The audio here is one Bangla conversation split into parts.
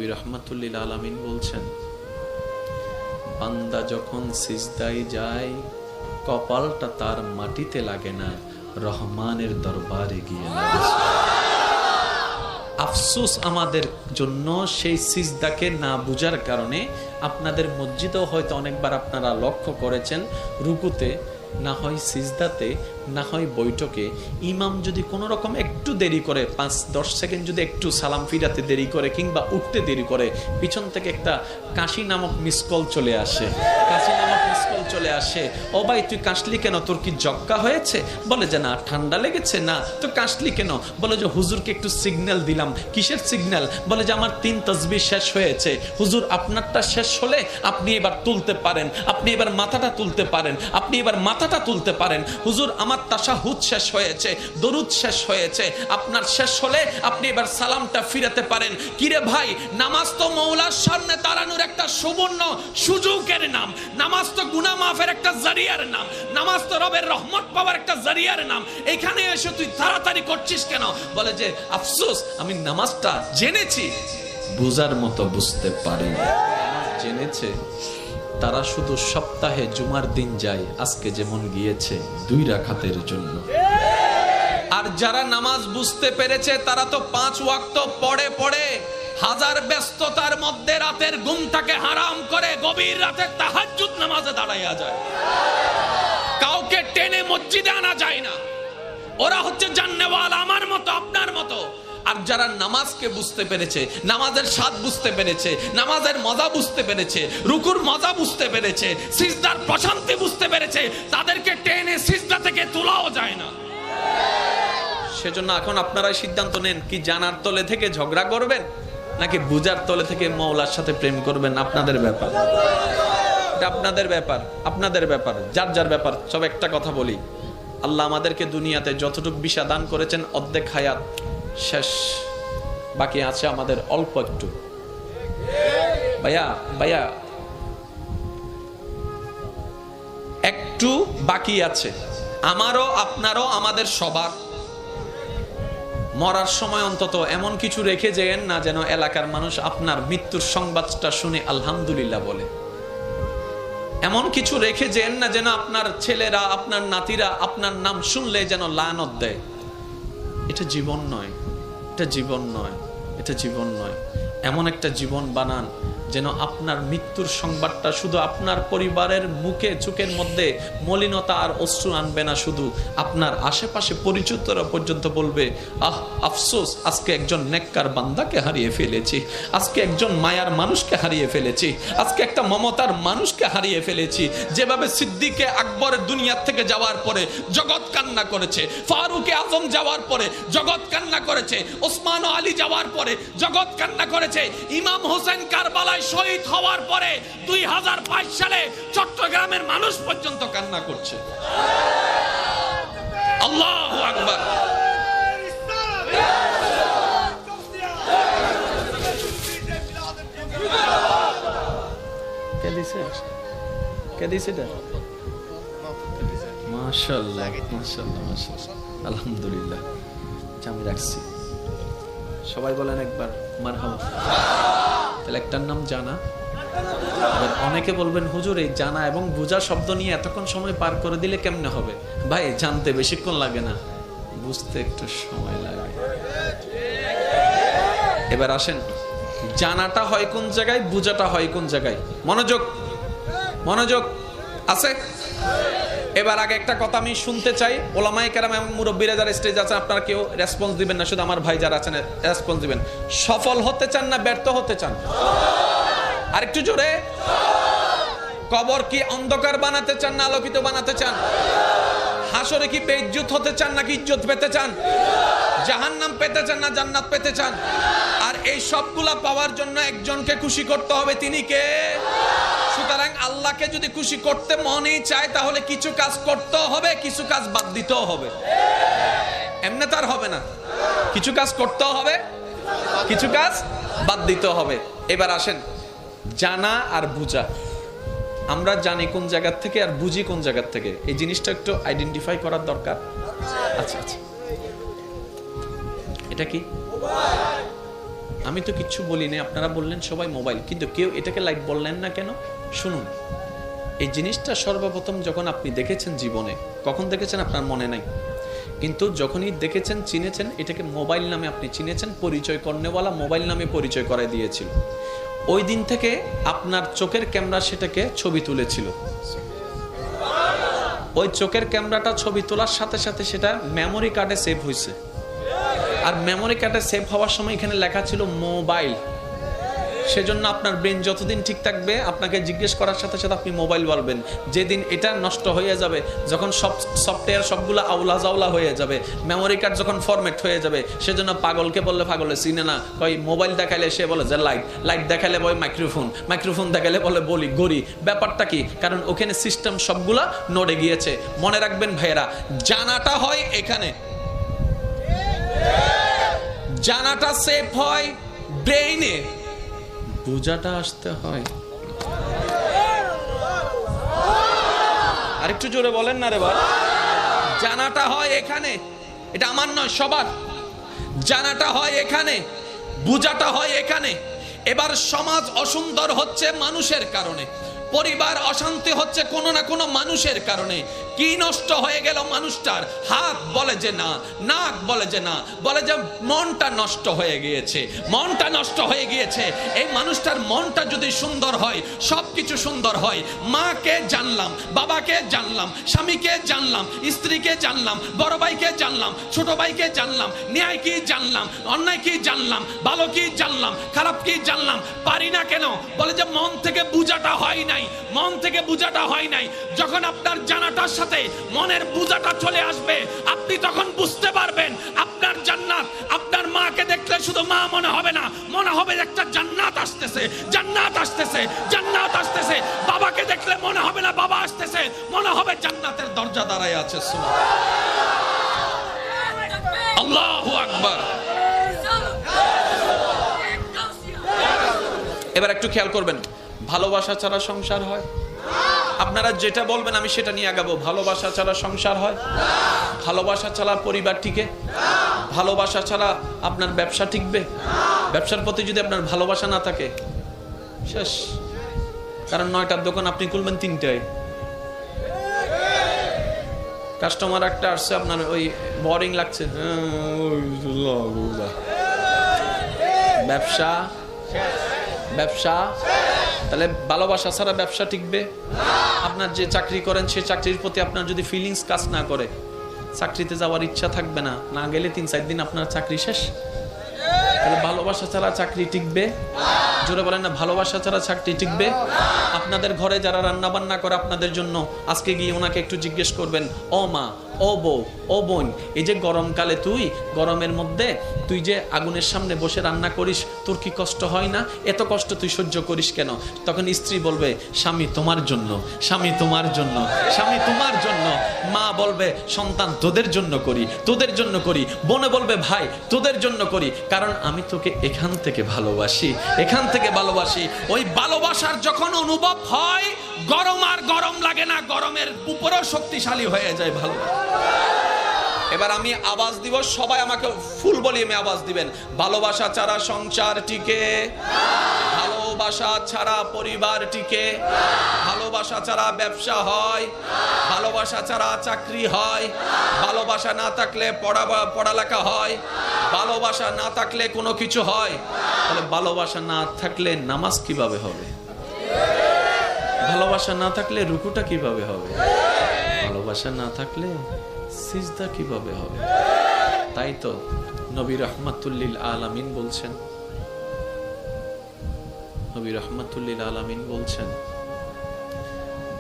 নবী রাহমাতুল লিল আলামিন বলছেন, বান্দা যখন সিজদায় যায় কপালটা তার মাটিতে লাগে না, রহমানের দরবারে গিয়ে লাগে। আফসোস আমাদের জন্য সেই সিজদাকে না বুঝার কারণে। আপনাদের মসজিদেও হয়তো অনেকবার আপনারা লক্ষ্য করেছেন, রুকুতে না হয় সিজদাতে না হয় বৈঠকে ইমাম যদি কোনো রকম একটু দেরি করে, 5-10 সেকেন্ড যদি একটু সালাম ফিরাতে দেরি করে কিংবা উঠতে দেরি করে, পিছন থেকে একটা কাশি নামক মিসকল চলে আসে। কাশি নামক মিসকল চলে আসে, ও ভাই তুই কাশলি কেন, তোর কি জক্কা হয়েছে? বলে যে না, ঠান্ডা লেগেছে। না তো কাশলি কেন? বলে যে হুজুরকে একটু সিগন্যাল দিলাম। কিসের সিগন্যাল? বলে যে আমার 3 তাসবিহ শেষ হয়েছে। হুজুর আপনারটা শেষ হলে আপনি এবার তুলতে পারেন, আপনি এবার মাথাটা তুলতে পারেন, আপনি এবার মাথাটা তুলতে পারেন। হুজুর আমার তাশাহুদ শেষ হয়েছে, দরুদ শেষ হয়েছে, আপনার শেষ হলে আপনি এবার সালামটা ফিরাতে পারেন। কিরে ভাই, নামাজ তো মওলার সামনে দাঁড়ানোর একটা সুবর্ণ সুযোগের নাম, নামাজ তো গুনাহ মাফের একটা জারিয়ার নাম, নামাজ তো রবের রহমত পাওয়ার একটা জারিয়ার নাম। এখানে এসে তুই তাড়াতাড়ি করছিস কেন? বলে যে আফসোস, আমি নামাজটা জেনেছি, বুঝার মতো বুঝতে পারি। জেনেছে তারা শুধু সপ্তাহে জুমার দিন যায়, আজকে যেমন গিয়েছে 2 রাকাতের জন্য। আর যারা নামাজ বুঝতে পেরেছে তারা তো 5 ওয়াক্ত পড়ে পড়ে হাজার ব্যস্ততার মধ্যে রাতের ঘুমটাকে হারাম করে গভীর রাতে তাহাজ্জুদ নামাজে দাঁড়াইয়া যায়। কাউকে টেনে মসজিদে আনা যায় না। ওরা হচ্ছে জান্নেওয়ালা, আমার মতো আপনার মতো। আর যারা নামাজকে বুঝতে পেরেছে, নামাজের স্বাদ বুঝতে পেরেছে, নামাজের মজা বুঝতে পেরেছে, রুকুর মজা বুঝতে পেরেছে, সিজদার প্রশান্তি বুঝতে পেরেছে, তাদেরকে টেনে সিজদা থেকে তোলাও যায় না। সেজন্য এখন আপনারাই সিদ্ধান্ত নেন, কি জানার তলে থেকে ঝগড়া করবেন নাকি বুঝার তলে থেকে মওলার সাথে প্রেম করবেন। আপনাদের ব্যাপার, আপনাদের ব্যাপার, আপনাদের ব্যাপার, যার যার ব্যাপার। সব একটা কথা বলি, আল্লাহ আমাদেরকে দুনিয়াতে যতটুকু বিশা দান করেছেন অর্ধেক হায়াত শেষ, বাকি আছে আমাদের অল্প একটু। ভাইয়া ভাইয়া একটু বাকি আছে, আমারও আপনারও, আমাদের সবার। মরার সময় অন্তত এমন কিছু রেখে যেন না যেন এলাকার মানুষ আপনার মৃত্যুর সংবাদটা শুনে আলহামদুলিল্লাহ বলে। এমন কিছু রেখে যেন না যেন আপনার ছেলেরা, আপনার নাতিরা আপনার নাম শুনলে যেন লানত দেয়। এটা জীবন নয়, এটা জীবন নয়, এটা জীবন নয়। এমন একটা জীবন বানান যেন আপনার মৃত্যুর সংবাদটা শুধু আপনার পরিবারের মুখে চোখের মধ্যে মলিনতা আর অশ্রু আনবে না, শুধু আপনার আশেপাশে পরিচিতরা পর্যন্ত বলবে, আহ আফসোস, আজকে একজন নেককার বান্দাকে হারিয়ে ফেলেছি, আজকে একজন মায়ার মানুষকে হারিয়ে ফেলেছি, আজকে একটা মমতার মানুষকে হারিয়ে ফেলেছি। যেভাবে সিদ্দিকে আকবরের দুনিয়ার থেকে যাওয়ার পরে জগৎ কান্না করেছে, ফারুকে আজম যাওয়ার পরে জগৎ কান্না করেছে, ওসমান ও আলী যাওয়ার পরে জগৎ কান্না করেছে, ইমাম হোসেন কারবালায় শহীদ হওয়ার পরে 2005 সালে চট্টগ্রামের মানুষ পর্যন্ত কান্না করছে। আল্লাহু আকবার। কে দিছে? কে দিছে এটা? মাশাআল্লাহ, মাশাআল্লাহ, মাশাআল্লাহ, আলহামদুলিল্লাহ। আমি রাখছি, সবাই বলেন একবার মারহাবা। তাহলে একটার নাম জানা। অনেকে বলবেন হুজুর এই জানা এবং বুঝা শব্দ নিয়ে এতক্ষণ সময় পার করে দিলে কেমনে হবে? ভাই জানতে বেশিক্ষণ লাগে না, বুঝতে একটু সময় লাগে। এবার আসেন, জানাটা হয় কোন জায়গায়, বুঝাটা হয় কোন জায়গায়। মনোযোগ, মনোযোগ আছে। এবার আগে একটা কথা আমি শুনতে চাই, ওলামায়ে কেরাম এবং মুরব্বীরা যারা স্টেজ আছে আপনারা কেউ রেসপন্স দিবেন না, শুধু আমার ভাই যারা আছেন রেসপন্স দিবেন। সফল হতে চান না ব্যর্থ হতে চান? আরেকটু জোরে। কবর কি অন্ধকার বানাতে চান না আলোকিত বানাতে চান? হাসরে কি বেইজ্জত হতে চান নাকি ইজ্জত পেতে চান? জাহান্নাম পেতে চান না জান্নাত পেতে চান? আর এই সবগুলা পাওয়ার জন্য একজনকে খুশি করতে হবে, তিনি কে? সুতরাং আল্লাহকে যদি খুশি করতে মনেই চায় তাহলে কিছু কাজ করতে হবে, কিছু কাজ বাদ দিতেও হবে। এমনি তার হবে না, কিছু কাজ করতে হবে, কিছু কাজ বাদ দিতে হবে। এবার আসেন, জানা আর বুঝা। আমরা জানি কোন জায়গা থেকে আর বুঝি কোন জায়গা থেকে, এই জিনিসটা একটু আইডেন্টিফাই করার দরকার। আচ্ছা আচ্ছা, এটা কি? আমি তো কিচ্ছু বলিনি, আপনারা বললেন সবাই মোবাইল, কিন্তু কেউ এটাকে লাইট বললেন না কেন? শুনুন, এই জিনিসটা সর্বপ্রথম যখন আপনি দেখেছেন জীবনে, কখন দেখেছেন আপনার মনে নাই, কিন্তু যখনই দেখেছেন, চিনেছেন, এটাকে মোবাইল নামে আপনি চিনেছেন, পরিচয় করনেওয়ালা মোবাইল নামে পরিচয় করাই দিয়েছিল। ওই দিন থেকে আপনার চোখের ক্যামেরা সেটাকে ছবি তুলেছিল। ওই চোখের ক্যামেরাটা ছবি তোলার সাথে সাথে সেটা মেমোরি কার্ডে সেভ হয়েছে। আর মেমোরি কার্ডে সেভ হওয়ার সময় এখানে লেখা ছিল মোবাইল। সেজন্য আপনার ব্রেন যতদিন ঠিক থাকবে, আপনাকে জিজ্ঞেস করার সাথে সাথে আপনি মোবাইল বলবেন। যেদিন এটা নষ্ট হয়ে যাবে, যখন সব সফটওয়্যার সবগুলো আউলা জাউলা হয়ে যাবে, মেমোরি কার্ড যখন ফরম্যাট হয়ে যাবে, সেজন্য পাগলকে বললে পাগলে চিনে না, কই মোবাইল দেখাইলে সে বলে যে লাইট, লাইট দেখাইলে বলে মাইক্রোফোন, মাইক্রোফোন দেখাইলে বলে বলি গড়ি। ব্যাপারটা কি? কারণ ওখানে সিস্টেম সবগুলা নড়ে গিয়েছে। মনে রাখবেন ভাইয়েরা, জানাটা হয় এখানে, জানাটা সেভ হয় ব্রেইনে, বুঝাটা আসতে হয়। আরেকটু জোরে বলেন না রে ভাই। জানাটা হয় এখানে, এটা আমার নয়, সবার। জানাটা হয় এখানে, বুঝাটা হয় এখানে। এবার সমাজ অসুন্দর হচ্ছে মানুষের কারণে, পরিবার অশান্তি হচ্ছে কোনো না কোনো মানুষের কারণে। কি নষ্ট হয়ে গেল মানুষটার? হাত বলে যে না, নাক বলে যে না, বলে যে মনটা নষ্ট হয়ে গিয়েছে, মনটা নষ্ট হয়ে গিয়েছে। এই মানুষটার মনটা যদি সুন্দর হয়, সবকিছু সুন্দর হয়। মাকে জানলাম, বাবাকে জানলাম, স্বামীকে জানলাম, স্ত্রীকে জানলাম, বড় ভাইকে জানলাম, ছোট ভাইকে জানলাম, ন্যায় কি জানলাম, অন্যায় কি জানলাম, ভালো কি জানলাম, খারাপ কি জানলাম। পারি না কেন? বলে যে মন থেকে বুঝাটা হয় নাই, মন থেকে বুঝাটা হয় নাই। যখন আপনার জানাটার সাথে মনের বুঝাটা চলে আসবে, আপনি তখন বুঝতে পারবেন আপনার জান্নাত। আপনার মাকে দেখলে শুধু মা মনে হবে না, মনে হবে একটা জান্নাত আসতেছে, জান্নাত আসতেছে, জান্নাত আসতেছে। বাবাকে দেখলে মনে হবে না বাবা আসতেছে, মনে হবে জান্নাতের দরজা দাঁড়ায় আছে। আল্লাহু আকবার। এবার একটু খেয়াল করবেন, ভালোবাসা ছাড়া সংসার হয়? আপনারা যেটা বলবেন আমি সেটা নিয়ে আগাবো। ভালোবাসা ছাড়া সংসার হয়? ভালোবাসা ছাড়া পরিবার টিকে? ভালোবাসা ছাড়া আপনার ব্যবসা টিকবে? ব্যবসার প্রতি যদি আপনার ভালোবাসা না থাকে, শেষ। কারণ 9টার দোকান আপনি খুলবেন 3টায়, কাস্টমার একটা আসছে, আপনার ওই বোরিং লাগছে, ব্যবসা ব্যবসা। তাহলে ভালোবাসা ছাড়া ব্যবসা টিকবে? আপনার যে চাকরি করেন, সে চাকরির প্রতি আপনার যদি ফিলিংস কাজ না করে, চাকরিতে যাওয়ার ইচ্ছা থাকবে না, না গেলে 3-4 দিন আপনার চাকরি শেষ। তাহলে ভালোবাসা ছাড়া চাকরি টিকবে? জোরে বলেন না, ভালোবাসা ছাড়া চাকরি টিকবে? আপনাদের ঘরে যারা রান্না বান্না করে আপনাদের জন্য, আজকে গিয়ে ওনাকে একটু জিজ্ঞেস করবেন, ও মা, ও বউ, ও বোন, এই যে গরমকালে তুই গরমের মধ্যে তুই যে আগুনের সামনে বসে রান্না করিস, তোর কি কষ্ট হয় না? এত কষ্ট তুই সহ্য করিস কেন? তখন স্ত্রী বলবে, স্বামী তোমার জন্য, স্বামী তোমার জন্য, স্বামী তোমার জন্য। মা বলবে, সন্তান তোদের জন্য করি, তোদের জন্য করি। বোনে বলবে, ভাই তোদের জন্য করি, কারণ আমি তোকে এখান থেকে ভালোবাসি, এখান থেকে ভালোবাসি। ওই ভালোবাসার যখন অনুভব হয়, গরম আর গরম লাগে না, গরমের উপরেও শক্তিশালী হয়ে যায় ভালোবাসা। এবার আমি আওয়াজ দিব, সবাই আমাকে ফুল ভলিউমে আওয়াজ দিবেন। ভালোবাসা ছাড়া সংসার টিকে, ভালোবাসা ছাড়া পরিবার টিকে, ভালোবাসা ছাড়া ব্যবসা হয়, ভালোবাসা ছাড়া চাকরি হয়, ভালোবাসা না থাকলে পড়ালেখা হয়, ভালোবাসা না থাকলে কোনো কিছু হয়। তাহলে ভালোবাসা না থাকলে নামাজ কিভাবে হবে? ভালোবাসা না থাকলে রুকুটা কিভাবে হবে? ভালোবাসা না থাকলে সিজদা কিভাবে হবে? তাই তো নবী রাহমাতুল্লিল আলামিন বলছেন, নবী রাহমাতুল্লিল আলামিন বলছেন,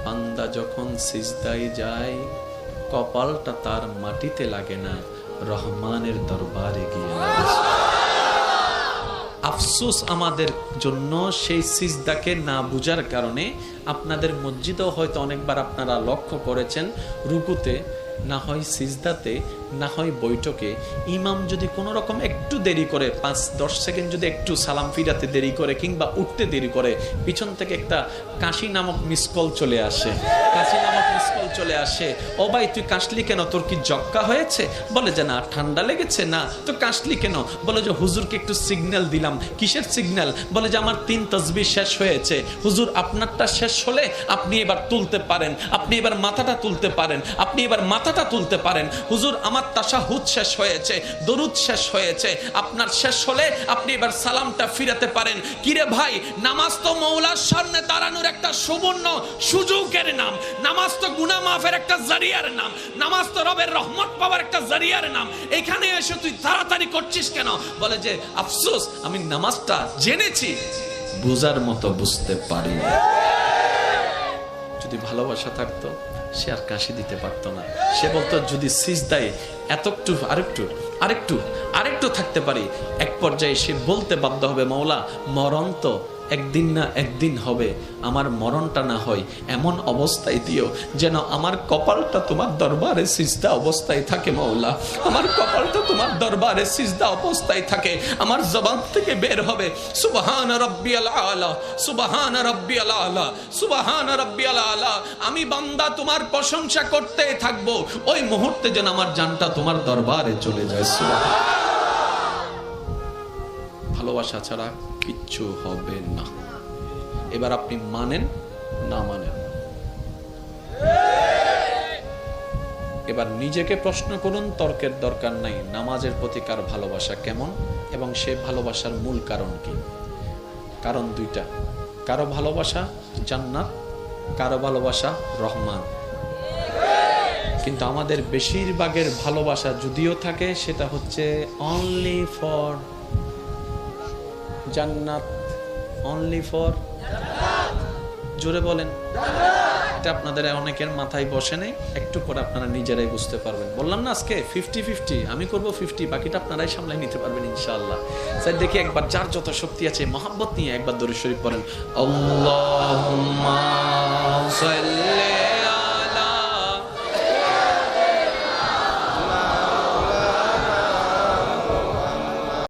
বান্দা যখন সিজদায় যায়, কপালটা তার মাটিতে লাগে না, রহমানের দরবারে গিয়ে লাগে। আফসোস আমাদের জন্য সেই সিজদাকে না বুঝার কারণে। আপনাদের মসজিদেও হয়তো অনেকবার আপনারা লক্ষ্য করেছেন, রুকুতে না হয় সিজদাতে না হয় বৈঠকে ইমাম যদি কোনো রকম একটু দেরি করে 5-10 সেকেন্ড যদি একটু সালাম ফিরাতে দেরি করে কিংবা উঠতে দেরি করে, পিছন থেকে একটা কাশি নামক মিস কল চলে আসে, কাশি নামক মিস কল চলে আসে, ও ভাই তুই কাশলি কেন, তোর কি জক্কা হয়েছে? বলে যে না ঠান্ডা লেগেছে। না তো কাশলি কেন? বলে যে হুজুরকে একটু সিগন্যাল দিলাম। কিসের সিগন্যাল? বলে যে আমার 3 তাসবিহ শেষ হয়েছে। হুজুর আপনারটা শেষ হলে আপনি এবার তুলতে পারেন, আপনি এবার মাথাটা তুলতে পারেন, আপনি এবার মাথাটা তুলতে পারেন। হুজুর আমার তাশাহুদ শেষ হয়েছে, দরুদ শেষ হয়েছে, আপনার শেষ হলে আপনি এবার সালামটা ফিরাতে পারেন। কিরে ভাই, নামাজ তো মওলার সামনে দাঁড়ানোর একটা সুবর্ণ সুযোগের নাম, নামাজ তো গুনাহ মাফের একটা জারিয়ার নাম, নামাজ তো রবের রহমত পাওয়ার একটা জারিয়ার নাম। এখানে এসে তুই তাড়াতাড়ি করছিস কেন? বলে যে আফসোস, আমি নামাজটা জেনেছি, বুঝার মতো বুঝতে পারি। যদি ভালোবাসা থাকতো সে আর কাশি দিতে পারতো না। সে বলতো যদি সিজদায় এতটুকু আরেকটু থাকতে পারি। এক পর্যায়ে সে বলতে বাধ্য হবে, মওলা মরণ তো একদিন না একদিন হবে, আমার মরণটা না হয় এমন অবস্থায় দিও যেন আমার কপালটা তোমার দরবারে সিজদা অবস্থায় থাকে। মওলা আমার কপালটা তোমার দরবারে সিজদা অবস্থায় থাকে। আমার জবান থেকে বের হবে সুবহান রাব্বিয়াল আলা, সুবহান রাব্বিয়াল আলা, সুবহান রাব্বিয়াল আলা। আমি বান্দা তোমার প্রশংসা করতে থাকবো, ওই মুহূর্তে যেন আমার জানটা তোমার দরবারে চলে যায়। সুবহান। ভালোবাসা ছাড়া কিচ্ছু হবে না। এবার আপনি মানেন না মানেন, এবার নিজেকে প্রশ্ন করুন, তর্কের দরকার নাই। নামাজের প্রতি কার ভালোবাসা কেমন এবং সে ভালোবাসার মূল কারণ কি? কারণ দুইটা, কারো ভালোবাসা জান্নাত, কারো ভালোবাসা রহমান। কিন্তু আমাদের বেশিরভাগের ভালোবাসা যদিও থাকে সেটা হচ্ছে অনলি ফর জান্নাত, অনলি ফর, জোরে বলেন। এটা আপনাদের অনেকের মাথায় বসে নেই, একটু পরে আপনারা নিজেরাই বুঝতে পারবেন। বললাম না আজকে 50-50, আমি করব 50, বাকিটা আপনারাই সামলাই নিতে পারবেন ইনশাআল্লাহ। স্যার দেখি একবার যার যত শক্তি আছে মহব্বত নিয়ে একবার দরুদ শরীফ পড়েন। আল্লাহু